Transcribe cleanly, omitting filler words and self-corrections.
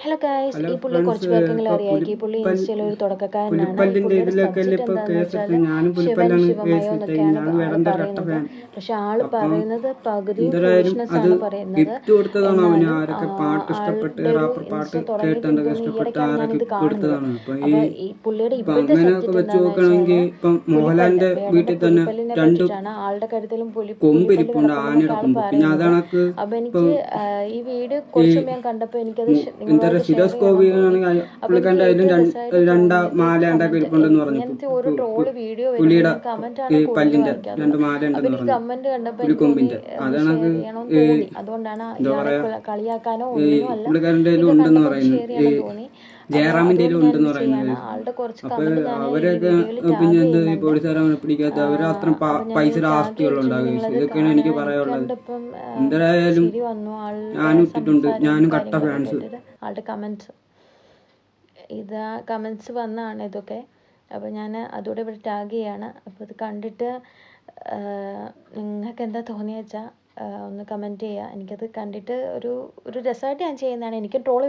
Hello guys, hello ഈ പുള്ളിയെ friends, കുറച്ച് പേർക്കെങ്കിലും ഇപ്പോൾ അറിയായിരിക്കും. ഈ പുള്ളി ഇൻസ്റ്റയിൽ ഒരു തുടക്കക്കാരനാണ്. ഈ പുലിപ്പല്ലിൻ്റെ പുള്ളിയുടെ ഇതിലൊക്കെ സബ്ജക്റ്റ് ഇപ്പോൾ എന്താണെന്ന് വെച്ചാൽ കേസിട്ട് ഞാനും ശിവൻ പുലിപ്പല്ലാണ് ശിവമയോ കേസിട്ട് എന്നൊക്കെയാണ് ഞാൻ ആള് വേടൻ്റെ കട്ട പറയുന്നത്. ഫാൻ. പക്ഷെ ആള് അപ്പം പറയുന്നത് പകുതിയും എന്തായാലും ഫൂളിഷ്നെസ് അത് ആണ് പറയുന്നത്. ഗിഫ്റ്റ് കൊടുത്തതാണ് അവന്. എന്നാലും ആരൊക്കെ പാട്ട് ഇഷ്ടപ്പെട്ട് ആളുടെ ഒരു റാപ്പർ പാട്ട് ഇൻസ്റ്റ തുടങ്ങിയിട്ട് കേട്ടെന്തൊക്കെ എനിക്ക് തോന്നുന്നു ഈ ഇഷ്ടപ്പെട്ട് ഇടയ്ക്കാണ് ആരൊക്കെ ഞാനിത് ഗിഫ്റ്റ് കാണുന്നത്. കൊടുത്തതാണ്. അപ്പം അപ്പോൾ ഈ പുള്ളിയുടെ ഇപ്പം ഇപ്പോഴത്തെ അങ്ങനെയൊക്കെ സബ്ജക്റ്റ് വെച്ച് എന്താണെന്ന് നോക്കുകയാണെങ്കിൽ വെച്ചാൽ ഇപ്പം പുലിപ്പല്ല്, മോഹൻലാലിൻ്റെ വേടൻ്റെ വീട്ടിൽ തന്നെ പുലിപ്പല്ലിനെ 2 പറ്റിയിട്ടാണ്. ആളുടെ കഴുത്തിലും പുലിപ്പല്ല് കൊമ്പിരിപ്പുണ്ട്, കിടപ്പുണ്ടെന്നൊക്കെ ആനയുടെ ആൾ കൊമ്പ്. പിന്നെ പറയുന്നത്. അതണക്ക് അപ്പോൾ ഇപ്പം എനിക്ക് ഈ വീഡിയോ ഈ കുറച്ച് മുമ്പ് ഞാൻ കണ്ടപ്പോൾ എനിക്കത് എന്താ നിങ്ങളുമായിട്ട് ഷെയർ സിരോസ് ചെയ്യണമെന്ന് തോന്നി. കോവിയാണെങ്കിൽ അപ്പോൾ എനിക്ക് പുള്ളിക്കാരൻ്റെ അതിലും ഏറ്റവും രസമായിട്ട് രണ്ടാ തോന്നിയത് മാല ഉണ്ടാക്കി കമൻറ്റ്, ഇരിപ്പുണ്ടെന്ന് പറഞ്ഞു. ഇങ്ങനത്തെ ഒരു ട്രോള് വീഡിയോ വരുമ്പോൾ പുലിയുടെ ഞാൻ കമൻറ്റാണ് കൂടുതൽ പല്ലിൻ്റെ വായിക്കാറുള്ളത്. 2 മാല അപ്പോൾ ഉണ്ടെന്ന് എനിക്ക് പറഞ്ഞു, കമൻറ്റ് കണ്ടപ്പോൾ എനിക്ക് തോന്നി പുലിക്കൊമ്പിൻ്റെ. ഒന്ന് അതണക്ക് ഷെയർ ചെയ്യണമെന്ന് തോന്നി. അതുകൊണ്ടാണ് എന്താ ഇയാളെ പറയുക, കളിയാക്കാനോ ഈ ഒന്നിനും അല്ല, പുള്ളിക്കാരൻ്റെ കയ്യിലും ഇത് ഉണ്ടെന്ന് കണ്ടപ്പോൾ ഒന്ന് പറയുന്നു, ഷെയർ ഈ ചെയ്യണമെന്ന് തോന്നി. അപ്പോൾ ജയറാമിൻ്റെ അതുകൊണ്ട് കയ്യിലും ഞാനിത് ഉണ്ടെന്ന് പറയുന്നത്. ചെയ്യാണ്. ആളുടെ കുറച്ച് അപ്പോൾ കമൻറ്റ് ഞാൻ ഈ അവരൊക്കെ വീഡിയോയിൽ പിന്നെ ടാഗ് എന്ത് ഈ ചെയ്യുന്നുണ്ട്. പോലീസുകാരെ അവനെ പിടിക്കാത്ത അവർ അത്രയും അപ്പോൾ ഞാനിത് പൈസയുടെ ടാഗ് ആസ്തികളുണ്ട്. ചെയ്തിട്ടുണ്ട്, കേസ് നിങ്ങളത് ഇതൊക്കെയാണ് കാണുക. എനിക്ക് എനിക്ക് പറയാനുള്ളത്. കണ്ടപ്പം എന്തായാലും ചിരി വന്നു ആളുടെ ഞാനും ഇട്ടിട്ടുണ്ട്, സംസാരവും ഞാനും കട്ട കാര്യങ്ങളൊക്കെ ഫാൻസ്. കേട്ടിട്ട്. ആളുടെ കമൻറ്റ്സ് കമൻറ്റ്സ് വന്നതാണ് ഇതൊക്കെ. അപ്പോൾ ഞാൻ അതുകൂടെ ഇവിടെ ടാഗ് ചെയ്യാണ്. അപ്പോൾ ഇത് കണ്ടിട്ട് നിങ്ങൾക്ക് എന്താ തോന്നിയെന്ന് വെച്ചാൽ ഒന്ന് കമൻറ്റ് ചെയ്യുക. എനിക്കത് കണ്ടിട്ട് ഒരു രസമായിട്ട് ഞാൻ ചെയ്യുന്നതാണ്. എനിക്ക് ട്രോള്